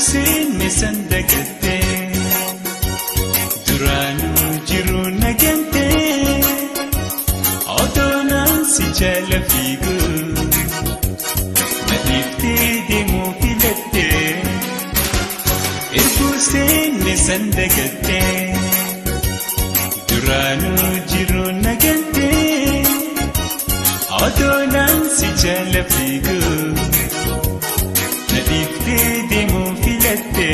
seenne sandagatte duraanuu jiru nagante odoonaan si jala fiigu nadhiiftee deemuu filatte erguu seenne sandagatte duraanuu jiru nagante odoonaan si jala fiigu nadhiiftee deemuu filatte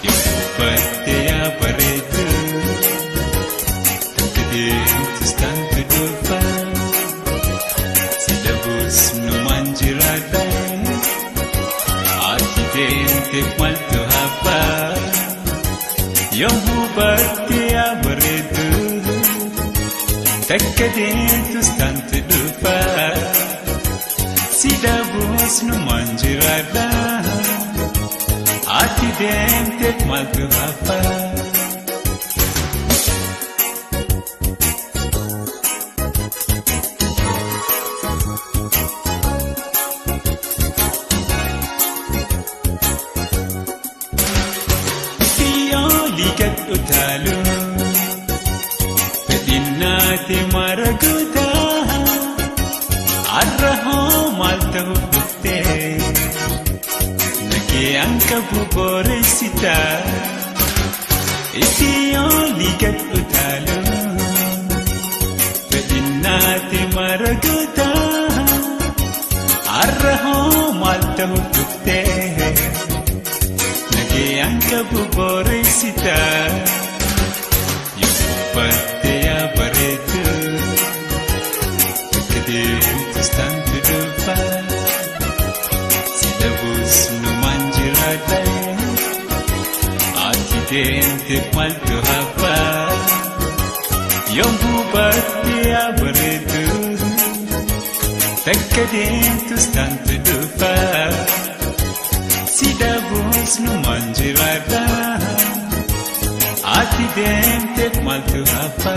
yoobatte yaa bareedu takka deemtus taantu dhufa si dhabuus numaan jiraadha ati deemteef maaltu hafa yoobatte yaa bareedu takka deemtus taantu dhufa si dhabuus numaan jiraadha ati deemteef maaltu hafa. Siyoolii gad utaalu fedhinnaate maraguuta arrahoo maal ta'uuf dhuftee nagee anka buboreessita siyoolii gad utaalu fedhinnaate maraguuta arrahoo maal ta'uuf dhuftee nagee anka buboreessita yoobatte yaa bareedu takka deemtus taantu dhufa si dhabuus numaan jiraadha ati deemteef maaltu hafa yoobatte yaa bareedu takka deemtus taantu dhufa si dhabuus numaan jiraadha ati deemteef maaltu hafa.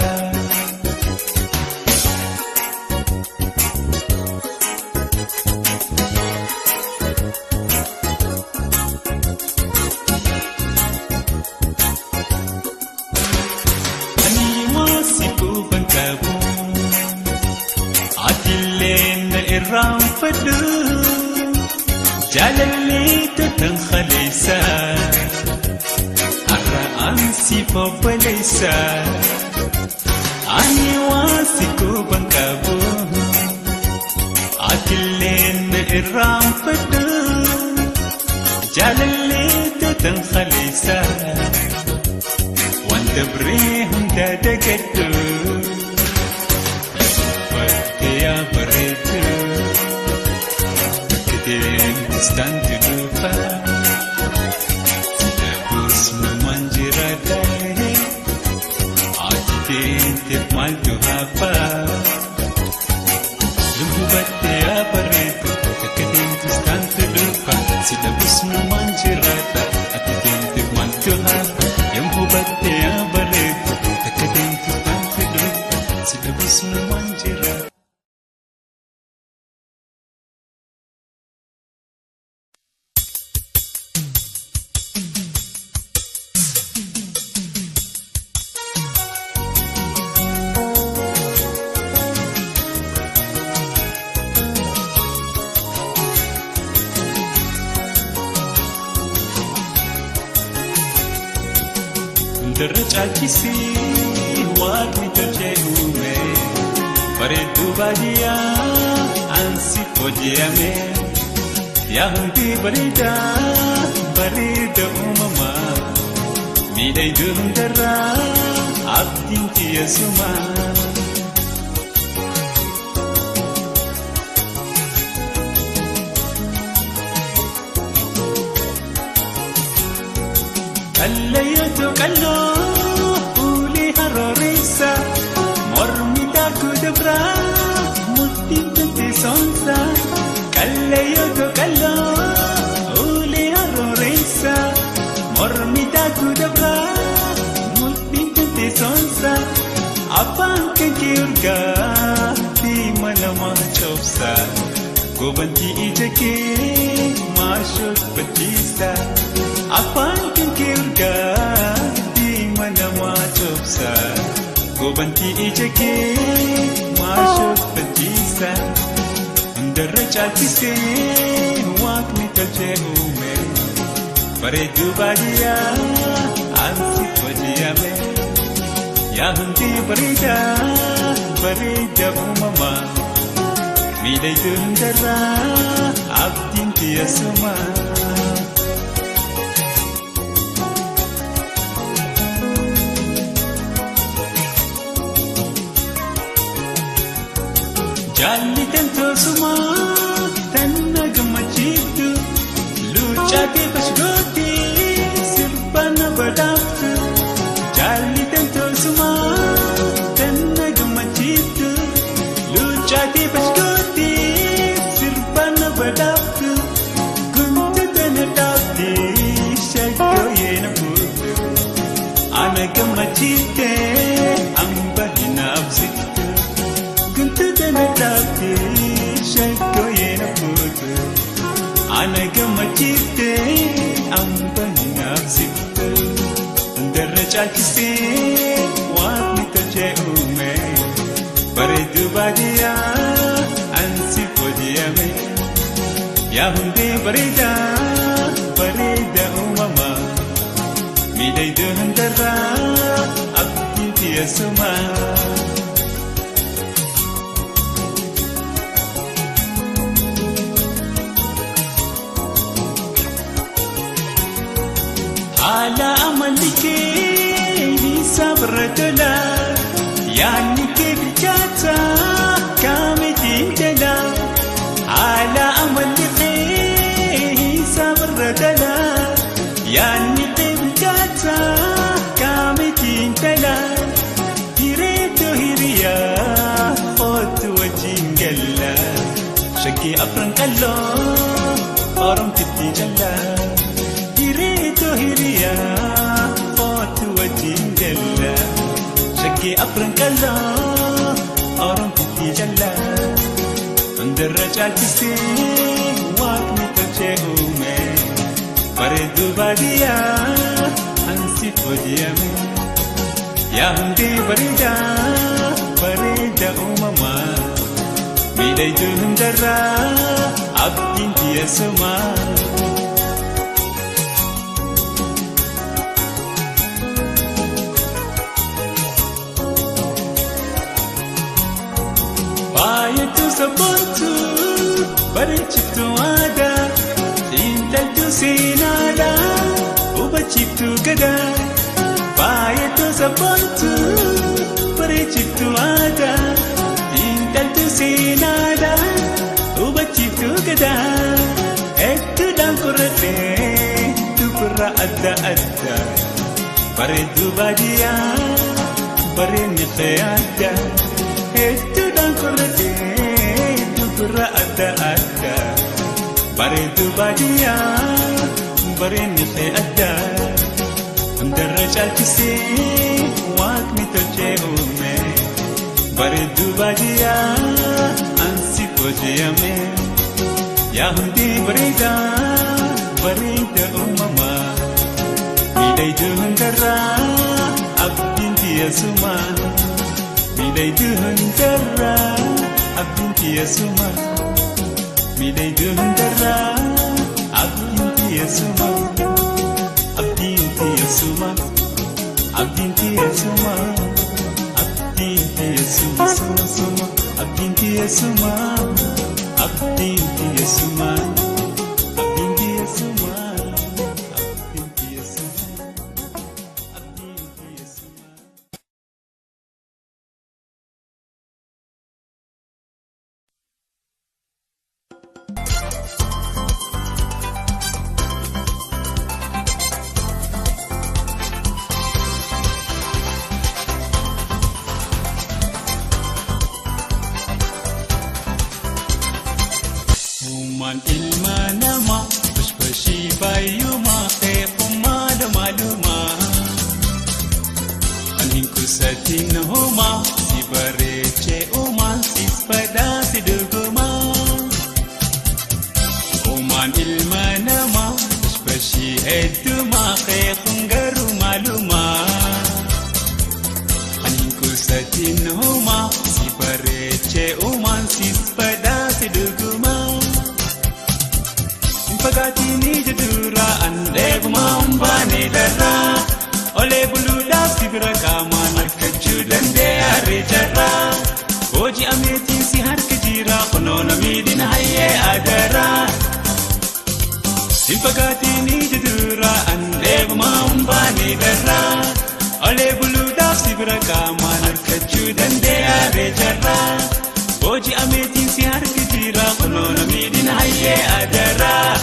Raanfadhu jaalallee tan khaleessa arra'aan si bobbaleessa ani waan si quban qabu atilleen raanfadhu jaalallee tan khaleessa waan dabree hunda dagadhu yoobatte yaa bareedu deemtus taantu dhufa si dhabuus numaan jiraadha ati deemteef maaltu hafa yoobatte yaa bareedu takka deemtus taantu dhufa si dhabuus numaan jiraadha ati deemteef maaltu hafa yoobatte yaa bareedu takka deemtus taantu dhufa si dhabuus numaan jiraadha. Darachachisi waaqni tolchee uume bareedu baadiyyaa ansi hojjeame yaa hundi bareeda bareeda uumamaa miidhagduu hundarraa abdiin kiyyaasuma. Kallayyoto kalloo ulee harooressa mormi daakuu dabraa murtiin tantee soonsa. Kallayyoto kalloo ulee harooressa mormi daakuu dabraa murtiin tantee soonsa. Abbaan kan kee urgaa fi mana maa coobsa gobantii ija kee maa shoobbachiisa. bantii ija kee maashoof fachiisa hundarra caalchisee waaqni tolchee uume bareedduu baadiyyaa ansi wajjiyame yaa hundi bareedaa bareeda uumamaa miidhagduu hundarraa abdiin tiyyasumaa. Jalli tantosuma tanna gammachiiftu luucaatee bashgooti sirbana badhaaftu. Jalli tantosuma tanna gammachiiftu luucaatee bashgooti sirbana badhaaftu. Guntu tana dhaabdi shaggoo yeena fuutu ana gammachiiftee amba hinaabsitu. Guntu tana dhaabdi shaggoo yeena fuutu ana gammachiiftee amba hinaabsitu. Hundarra caalchisee waaqni tolchee uume bareedduu baadiyyaa ansi booji'ame yaa hundee bareedaa bareeda uumamaa miidhagduu hundarraa abdiin tiyyasumaa. Haala amalli kee hisaab irra tola yaadni kee bilchaata kaamitiin jala. Haala amalli kee hisaab irra tola yaadni kee bilchaata kaamitiin jala. Hireetu hiriyaa kootu wajjin galla shaggee afran qalloo oromtitti jala. Hireetu hiriyaa kootu wajjin galla shaggee afran qalloo oromtitti jala. Hundarra caalchisee waaqni tolchee uume bareedduu baadiyyaa ansi booji'ame yaa hundee bareedaa bareeda uumamaa miidhagduu hundarraa abdiin tiyyasumaa. Baay'attuu sabboontu bareechiftu aadaa xiinxaltuu seenaadhaa hubachiiftu gadaa. Baay'attuu sabboontu bareechiftu aadaa xiinxaltuu seenaadhaa hubachiiftu gadaa. Hedduudhaan qorradhee dubbirra adda addaa bareedduu baadiyyaa bareedni kee addaa. Hedduudhaan qorradhee dubbirra adda addaa bareedduu baadiyyaa bareedni kee addaa. Hundarra caalchisee waaqni tolchee uume bareedduu baadiyyaa ansi booji'ame yaa hundee bareedaa bareeda uumamaa miidhagduu hundarraa abdiin tiyyasumaa. Miidhagduu hundarraa abdiin tiyyasumaa. Miidhagduu hundarraa abdiin tiyyasumaa. Abdiin tiyyasumaa. Abdiin tiyyasumaa. Abdiin tiyyasumaa. Abdiin tiyyasumaa. Abdiin tiyyasumaa. Abdiin tiyyasumaa. Abdiin tiyyasumaa. Abdiin tiyyasumaa. Uumaan ilma namaa bashbashii baay'umaa qeeqummaa lumaalumaa kan hin kusatiin homaa si bareechee uumaa sis badhaase dhugumaa. Uumaan ilma namaa bashbashii heddumaa qeequun garuu maalumaa kan hin kusatiin Infagaatini jedura andeeguma humbaane darraa olee buluudhaaf sibira qaamaan harkachuu dandeeyyaaree jarraa hojii ameetiin si harka jira kunoona miidhina hayyee adaraa. Infagaatini jedura andeeguma humbaane darraa olee buluudhaaf sibira qaamaan harkachuu dandeeyyaaree jarraa hojii ameetiin si harka jira kunoona miidhina hayyee adaraa.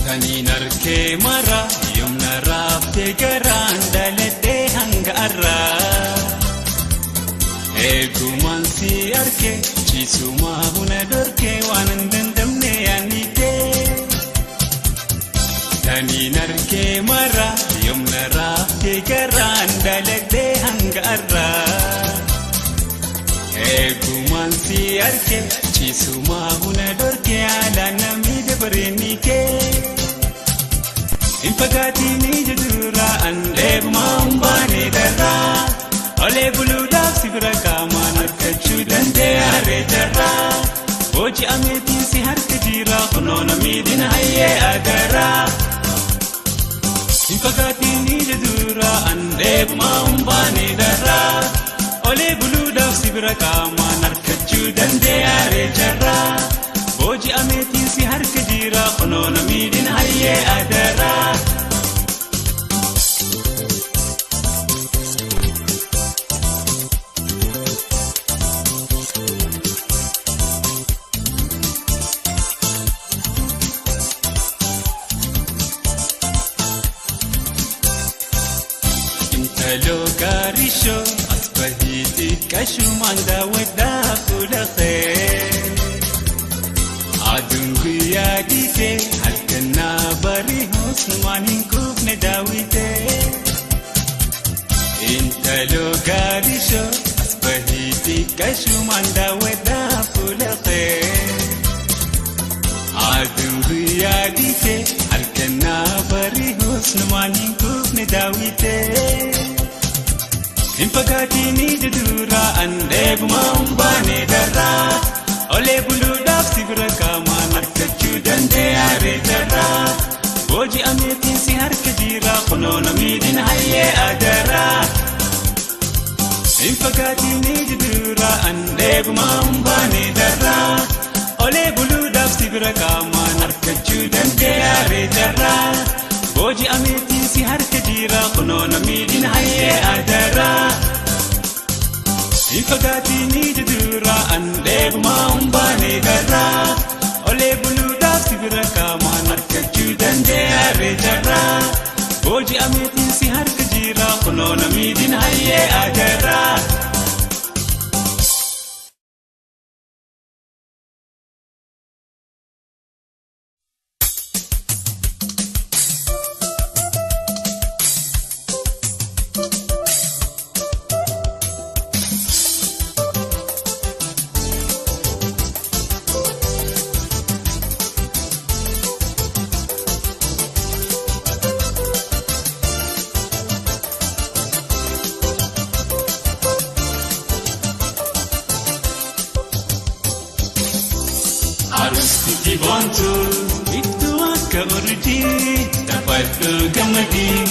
Kani narkee mara yomna raabdee garaan dhaladhee hanga arraa eegumaan si argee ciisumaa huna dorkee waan hin dandamne yaannitee. Kani narkee mara yomna raabdee garaan dhaladhee hanga arraa eegumaan si argee ciisumaa huna dorkee haalaan namni dabareenii kee. Infagaatini jedura andeeguma humbaane darraa olee buluudhaaf sibira qaamaan harkachuu dandeeyyaaree jarraa hojii ameetiin si harka jira kunoona miidhina hayyee adaraa. Infagaatini jedura andeeguma humbaane darraa olee buluudhaaf sibira qaamaan harkachuu dandeeyyaaree jarraa hojii ameetiin si harka jira kunoona miidhina hayyee adaraa. Intaloo gaarishoo asbahiiti kashumaan daawwadhaa fuula kee aduun guyyaa dhiitee halkannaa barii hoosnumaan hin quufne daawwitee. Intaloo gaarishoo asbahiiti kashumaan daawwadhaa fuula kee aduun guyyaa dhiitee halkannaa barii hoosnumaan hin quufne daawwitee. Infagaatini jedura andeeguma humbaane darraa olee buluudhaaf sibira qaamaan harkachuu dandeeyyaaree jarraa hojii ameetiin si harka jira kunoona miidhina hayyee adaraa. Infagaatini jedura andeeguma humbaane darraa olee buluudhaaf sibira qaamaan harkachuu dandeeyyaaree jarraa hojii ameetiin si harka jira kunoona miidhina hayyee adaraa. Infagaatini jedura andeeguma humbaane darraa olee buluudhaaf sibira qaamaan harkachuu dandeeyyaaree jarraa hojii ameetiin si harka jira kunoona miidhina hayyee adaraa. Arusti bontu itu akka urjii taphadhu gammadii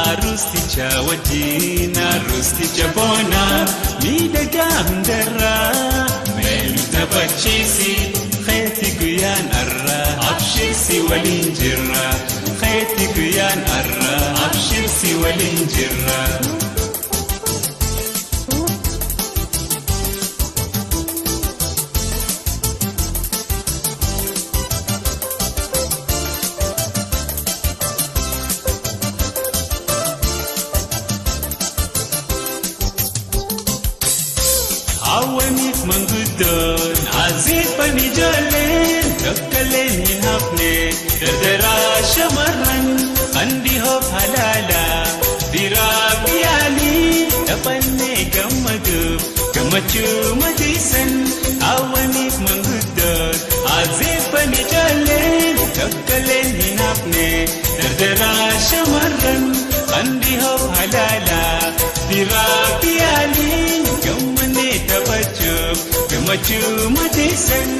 arusti chaawajii arusti chaboona miidhagaa hundarraa meelu taphachiisi keeti guyyaan arraa abshirsi waliin jirra keeti guyyaan arraa abshirsi waliin jirra. Awwaniif manguddoon aziifan ijoolleen tokkolleen hin hafne dardaraa shamarran handihoof halaalaa biraa biyaalii taphannee gammachuuf gammachuu matiisan awwaniif manguddoon aziifan Harkaan ijoolleen tokkolleen hin hafne dardaraa shamarran qandi hoof halaalaa biraa fi yaaliin gammannee taphachuuf gammachuu mateessan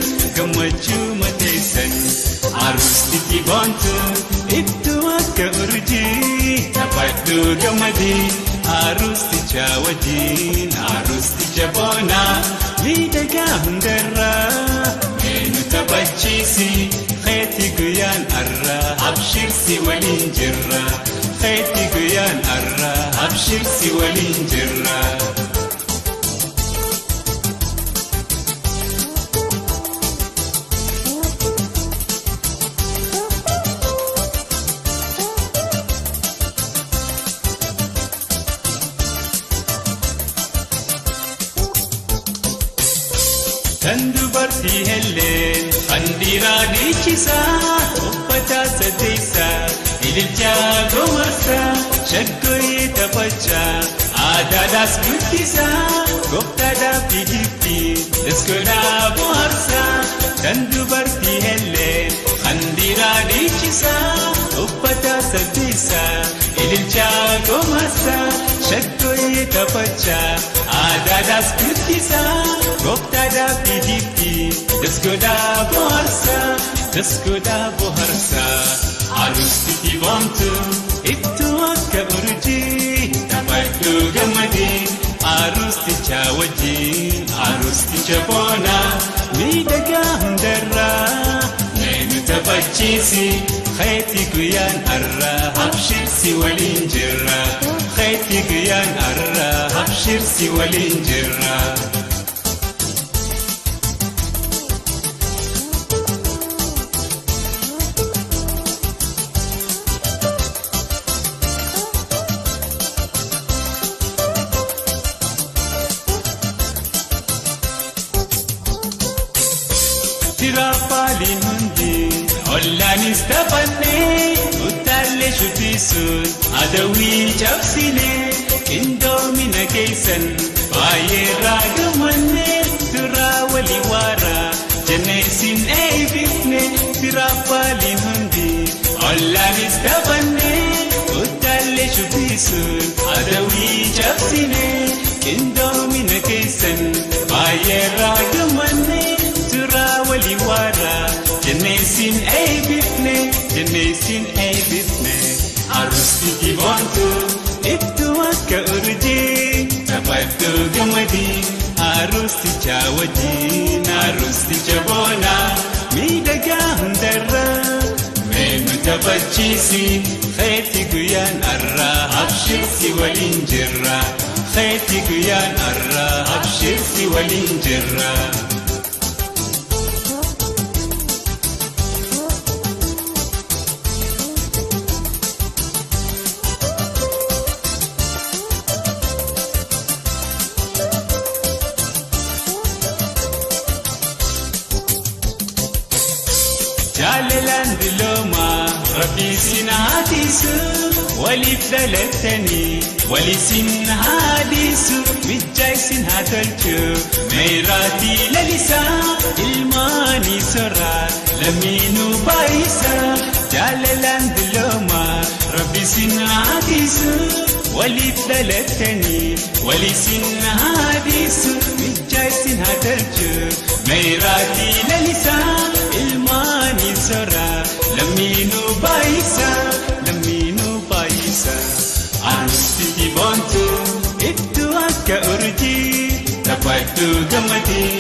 Arustichi boontu ittuu akka urjii taphadhu gammadii Arusticha wajjin Arusticha boonaa miidhagaa hundarraa eenyu taphachiisi Kheeti guyyaan arraa abshirsi waliin jirra Kheeti guyyaan arraa abshirsi waliin jirra Kan dubartii helleen Khandiraa dhiichisaa Uffataa sadeessaa Ililchaa gomarsaa Shaggooyee taphachaa Aadaadhaas guddisaa Gooftaadhaaf hidhiitti Daskoodhaa bohaarsaa Kan dubartii helleen Khandiraa dhiichisaa Uffataa sadeessaa Ililchaa gomarsaa Shaggooyee taphachaa Aadaadhaas guddisaa Gooftaadhaaf hidhiitti Daskoodhaa bohaarsaa Arustichi boontu ittuu akka urjii taphadhu gammadii Arusticha wajjin Arusticha boonaa miidhagaa hundarraa eenyu taphachiisi Kheeti guyyaan arraa abshirsi waliin jirra Kheeti guyyaan arraa abshirsi waliin jirra Tiraafaaliin hundi ollaanis taphannee utaallee shubbisuun adawwii cabsinee qindoomina keessan baay'eerraa gammannee turaa walii waaraa jennee isin eebbifne Tiraafaaliin hundi ollaanis taphannee utaallee shubbisuun adawwii cabsinee qindoomina keessan baay'eerraa gammannee Turaa walii waaraa jennee isin eebbifne Arustichi boontu ittuu akka urjii taphadhu gammadii Arusticha wajjin Arusticha boonaa miidhagaa hundarraa eenyu taphachiisi Kheeti guyyaan arraa abshirsi waliin jirra Kheeti guyyaan arraa abshirsi waliin jirra Jaalalaan diloomaa Rabbi sin haadisu waliif dhalattanii walisin haadisu mijjaa isin haa tolchu meeraatii lalisaa ilmaanii soraa lammiinuu baay'isaa Jaalalaan diloomaa Rabbi sin haadisu waliif dhalattanii walisin haadisu mijjaa isin haa tolchu meeraatii lalisaa ilmaanii soraa lammiinuu baay'isaa Arustichi boontu ittuu akka urjii taphadhu gammadii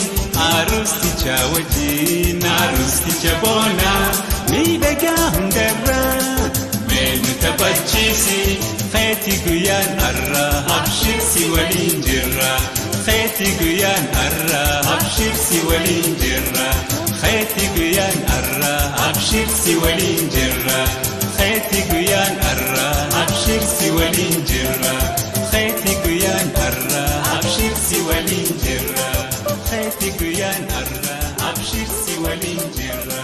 Arusticha wajjin Arusticha boonaa miidhagaa hundarraa eenyu taphachiisi Kheeti guyyaan arraa abshirsi waliin jirra Kheeti guyyaan arraa abshirsi waliin jirra Kheeti guyyaan arraa abshirsi waliin jirra Kheeti guyyaan arraa abshirsi waliin jirra Kheeti guyyaan arraa abshirsi waliin jirra Kheeti guyyaan arraa abshirsi waliin jirra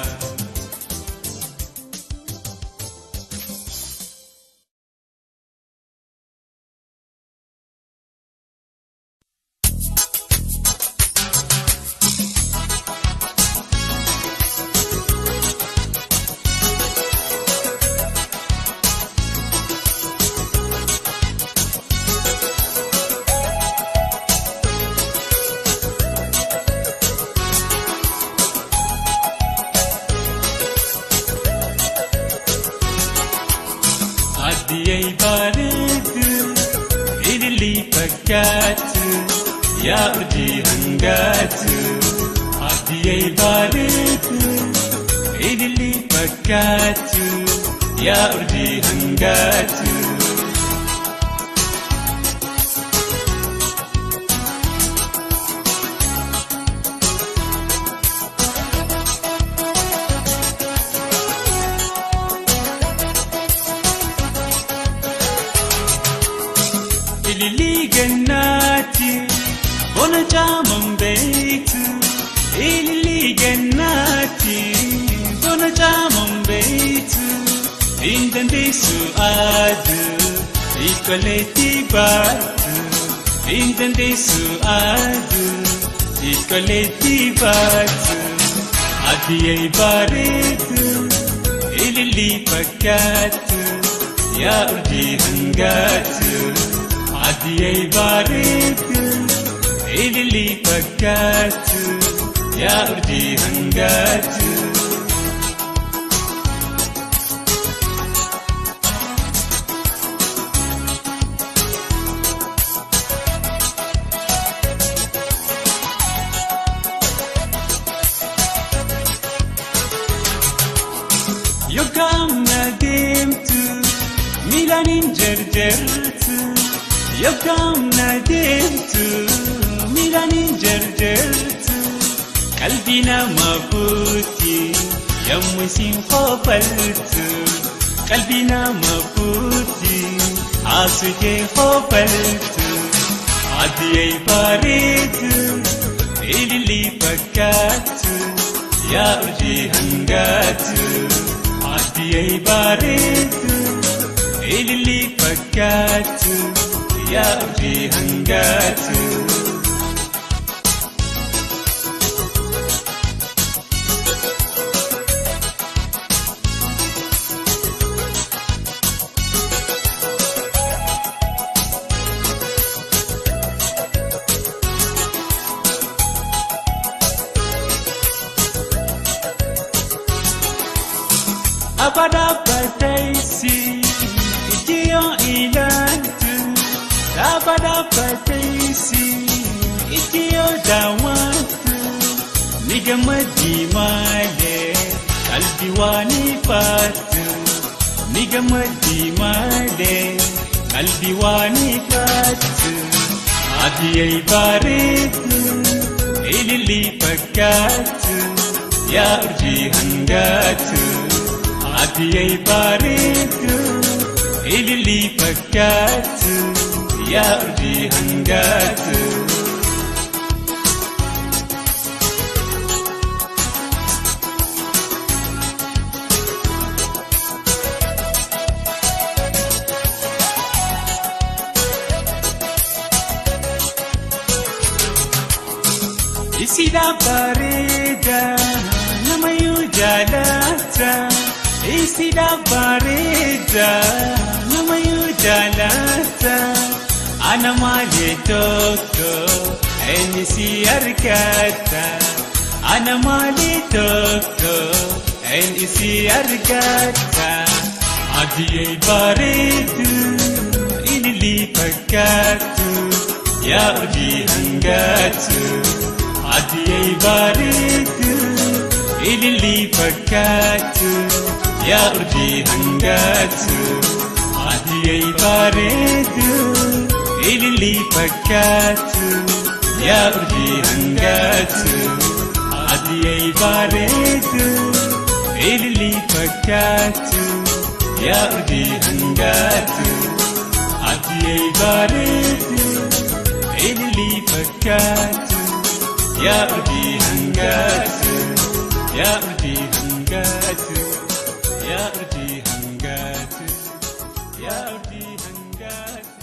bareedu ililii fakkaatu yaa urjii hangaatu abdiyyee bareedu ililii fakkaatu yaa urjii hangaatu. Ililii gannaati bona jaaman beeytu ililii gannaati bona jaaman beeytu hin dandeessu aadu hiikoleetti baatu hin dandeessu aadu hiikoleetti baatu abdiyyee bareedu ililii fakkaatu yaa urjii hangaatu. Abdiyyee bareedu ililii fakkaatu yaa urjii hangaatu. Yookaan na deemtu miilaan hin jarjartu. Yookaan na deemtu miilaan hin jarjartu qalbii nama fuuti yommuu isin hoofaltu qalbii nama fuuti haasutee hoofaltu abdiyyee bareedu ililii fakkaatu yaa urjii hangaatu abdiyyee bareedu ililii fakkaatu. yaa urjii hangaatu. Abadaabbataysi ijiyoo ilaaltu. Abadaabbataysi ijiyoo daawwattu ni gammaddii malee qalbii waan ifaattu ni gammaddii malee qalbii waan ifaattu abdiyyee bareedu ililii fakkaatu yaa urjii hangaatu abdiyyee bareedu ililii fakkaatu. yaa urjii hangaatu. Isiidhaa bareedaa namayyuu jaalata isiidhaa bareedaa namayyuu jaalata. Ana malee tokko eenyu si argata ana malee tokko eenyu si argata abdiyyee bareedu ililii fakkaatu yaa urjii hangaatu abdiyyee bareedu ililii fakkaatu yaa urjii hangaatu abdiyyee bareedu. ililii fakkaatu yaa urjii hangaatu abdiyyee bareedu ililii fakkaatu yaa urjii hangaatu abdiyyee bareedu ililii fakkaatu yaa urjii hangaatu yaa urjii hangaatu yaa urjii hangaatu yaa urjii hangaatu.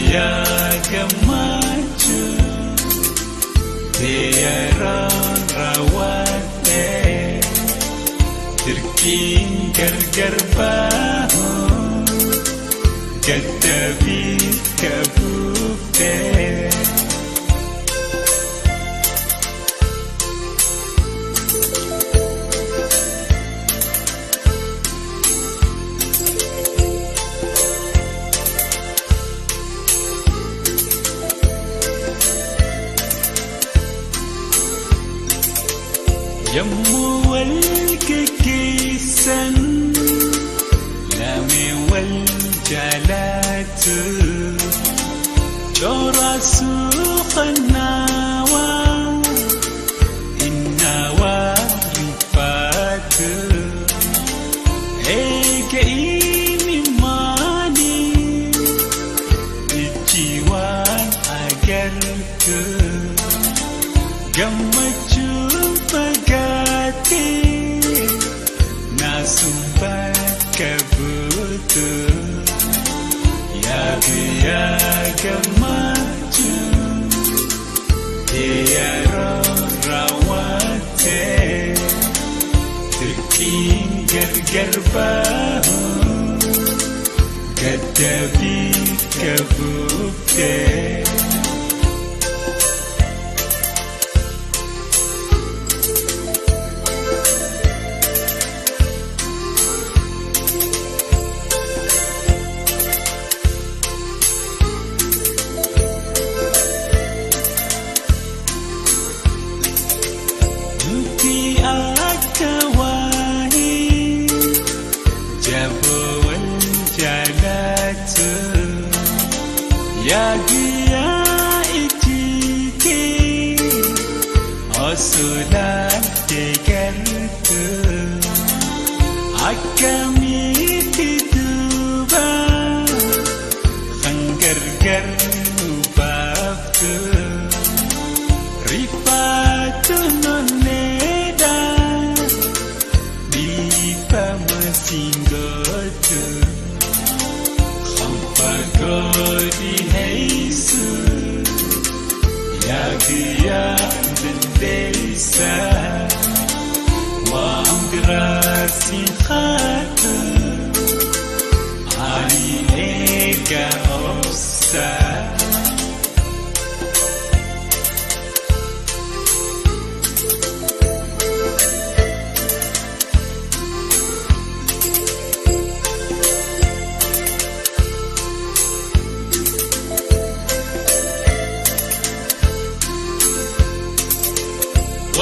guyyaa gammachuu yeroon raawwadhee dirqiin gargar bahuun gaddabii kabuuftee. Yommuu wal gaggeessan lamee wal jaalatu coorasuu qannaawaa innaawaa rifaatu eega imimmaanii ijji waan agartu gammachuu fagaatee naasuun bakka buutu yaa guyyaa gammachuu yeroo raawwatee dirqiin gargar bahuun gaddabii kabuuftee. Yaa guyyaa ijjiitee osoo deeggartu akkamitti duuba kan gargar nu baaftu rifaatu nonneedhaan dhiifama singootu. Godi heisu yaa guyyaa dandeessa waan biraasi haatu ani eega obsa.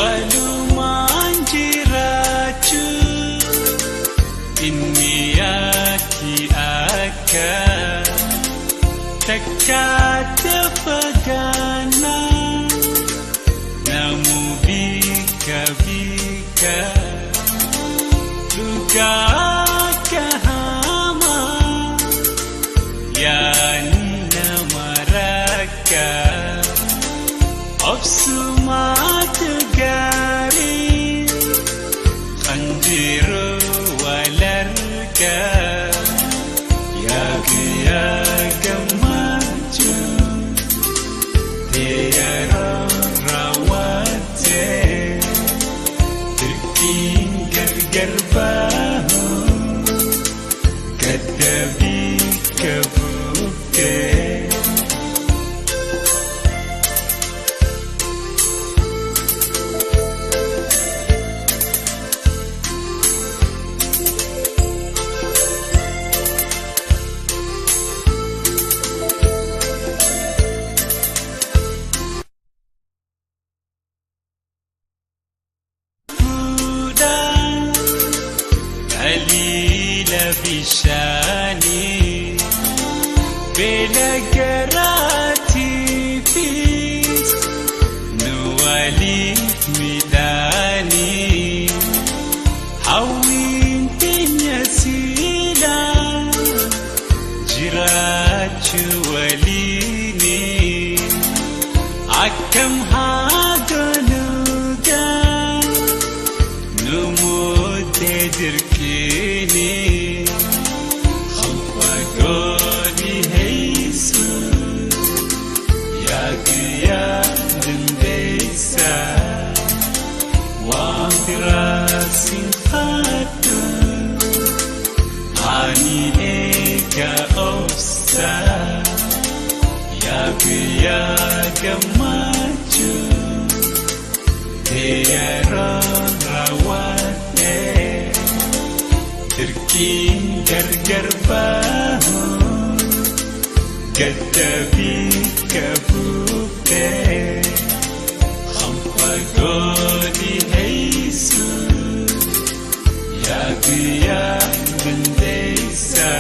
Walumaan jiraachuu inni yaaki akka takkaata fagaannaa namuu bika bika dhugaa kahamaa yaani nama rakka obsumaatu gaarii kan jiru walarga yaa guyyaa gammachuu yeroo raawwatee dirqiin gargar bahuun gaddabii kabuuftee. Alila bishani bela garati fis nuwali midani hawin tinyasila jirachu walini akkam haganuga numudde dirkini khawfa godi heisu Guyagamachu Teyaran rawate Tirkin gargar bahu Gadabi kabukte Khampagodi heisu Ya guyag bendesa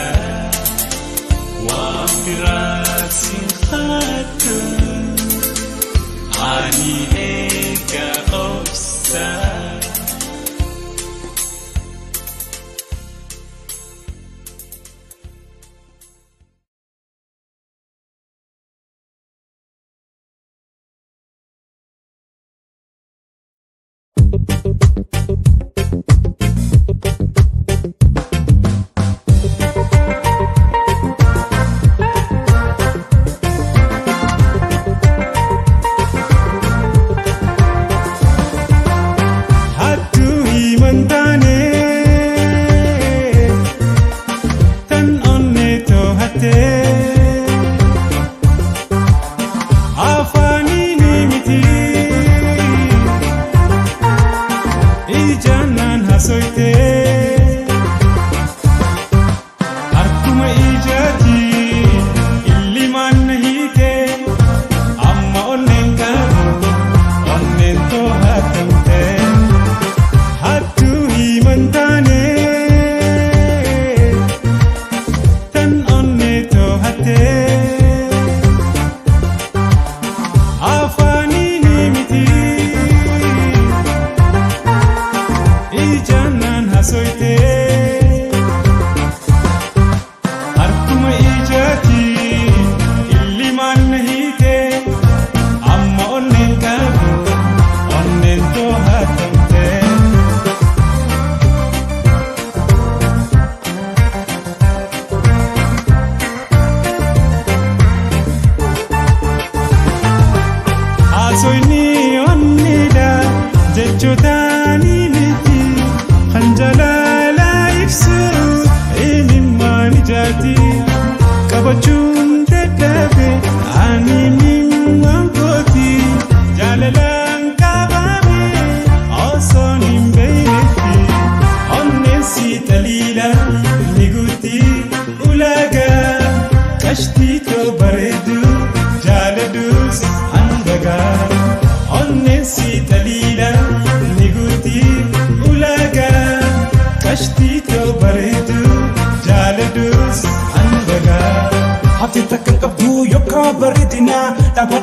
Wabirasin hatun Ani ega ofsa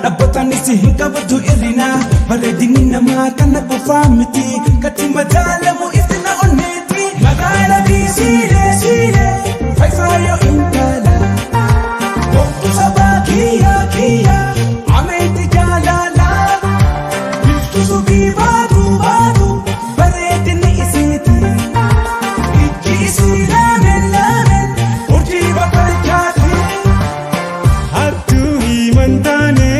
Dhaabbatanii si hin qabatu irrina bareedinni namaa kan qofaa miti gati madaalamu iftina onneeti magaala biisiilee siilee faayifaayo intala boqtu sabaa kiyya ameeti jaalala biftu subii baatu bareedinni isiiti ijji isii laamen urjii bakkalchaati hattuu himantane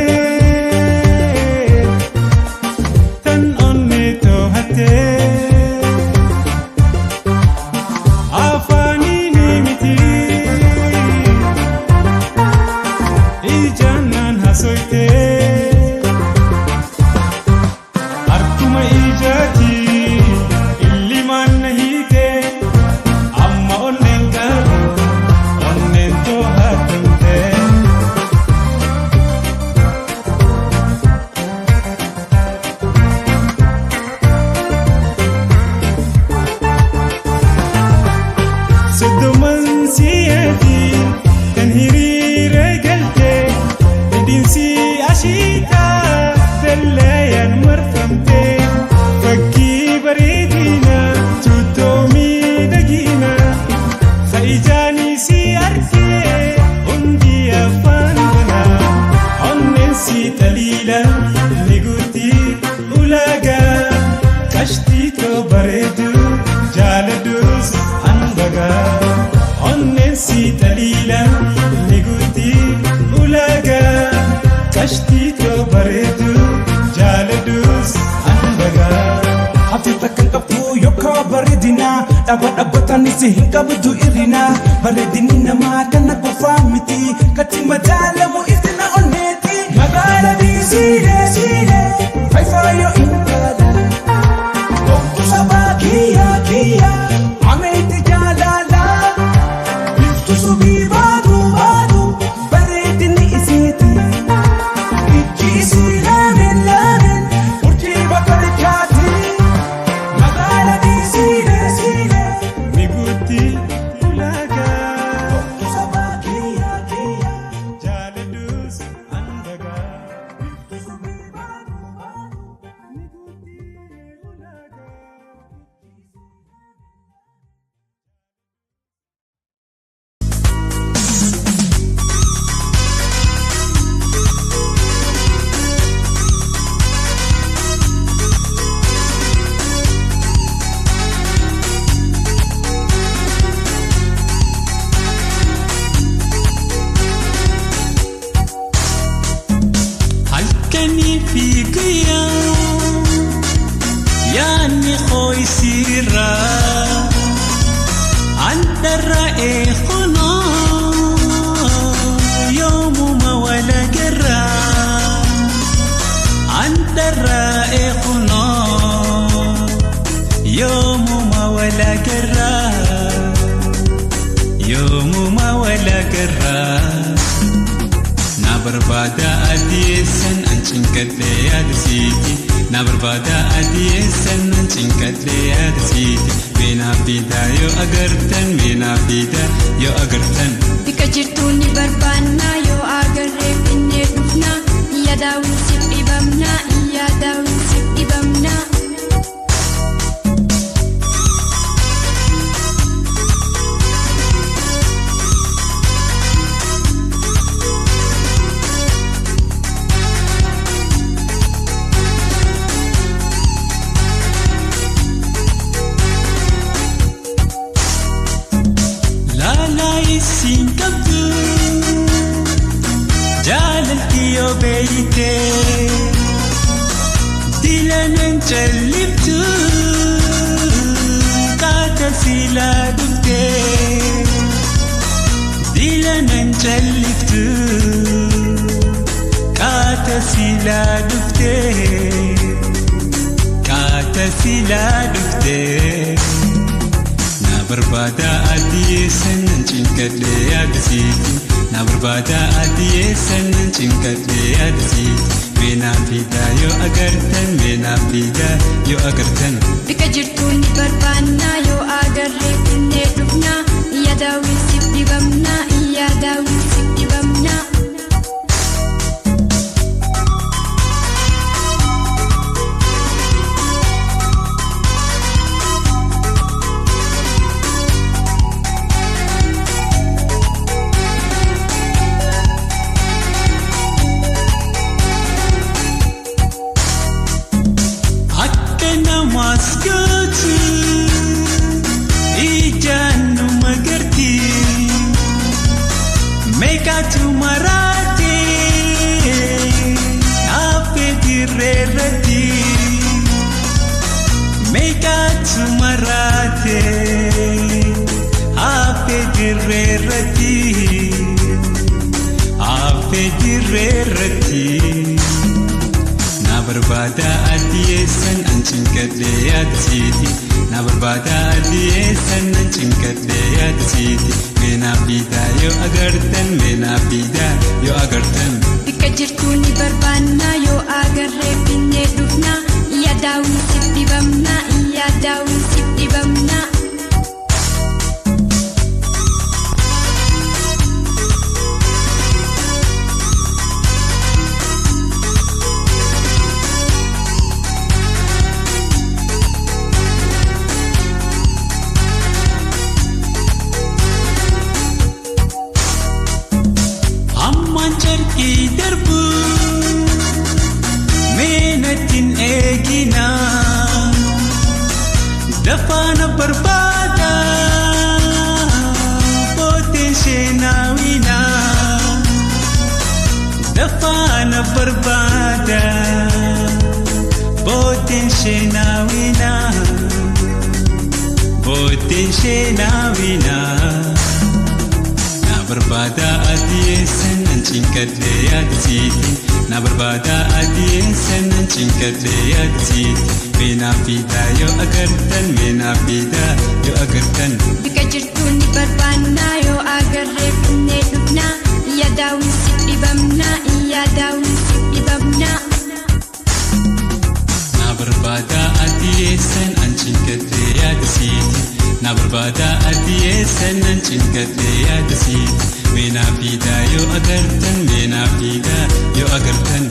Dhaabbatanii si hin qabatu irrina bareedinni namaa kan qofaa miti gati madaalamu iftina onneeti. sire sire faifayo intala Bokku sabaa kiyya ameeti jaalala Biftu subii baatu bareedinni isiiti Ijji isii laamen urjii bakka richaati Magaala sire Miguutti ulaagaa Bokku sabaa kiyya jaaladhuus handagaa Biftu subii baatu Miguutti ulaagaa halkanii fi guyyaa yaanni qoysiirraa andarra eekunoo yoomuma walagarraa andarra eekunoo yoomuma walagarraa na barbaada adiyeessan an cinkadhee yaadasiiti na barbaada adiyeessan an cinkadhee yaadasiiti meenaa fiidaa yoo agartan Bika jirtuun ni barbaanna yoo agarree finnee dhufna iyya daawwin siif dhibamna laalaa isiin qabdu jaalalti yoo beeytee dilanan calliftu qaata silaa dhuftee dilanan calliftu qaata silaa dhuftee na barbaada adiyeessan an cinkadhee yaadasiiti na barbaada adiyeessan an cinkadhee yaadasiiti meenaa fiidaa yoo agartan Bika jirtuun ni barbaanna yoo agarree finnee dhufna iyya daawwin siif dhibamna akka namaas gootu ijaan nu magarti meeqaatu maraate hafe dirreerratti meeqaatu maraate hafe dirreerratti na barbaada adiyeessan an cinkadhee yaadasiiti na barbaada adiyeessan an cinkadhee yaadasiiti meenaa fiidaa yoo agartan Bika jirtuun ni barbaanna yoo agarree finnee dhufna iyya daawwin siif dhibamna ammaan carqii darbu meenatin eegina dafaana barbaada booteen sheenaawina dafaana barbaada booteen sheenaawina barbaada adiyeessan an cinqadhee yaadasiiti na barbaada adiyeessan an cinqadhee yaadasiiti meenaa fiidaa yoo agartan meenaa fiidaa yoo agartan bika jirtuun ni barbaannaa yoo agarree finnee dhufnaa yaadaawun si dhibamnaa yaadaawun si dhibamnaa na barbaada adiyeessan an cinqadhee yaadasiiti na barbaada adiyeessan an cinqadhee yaadasiiti meenaa fiidaa yoo agartan meenaa fiidaa yoo agartan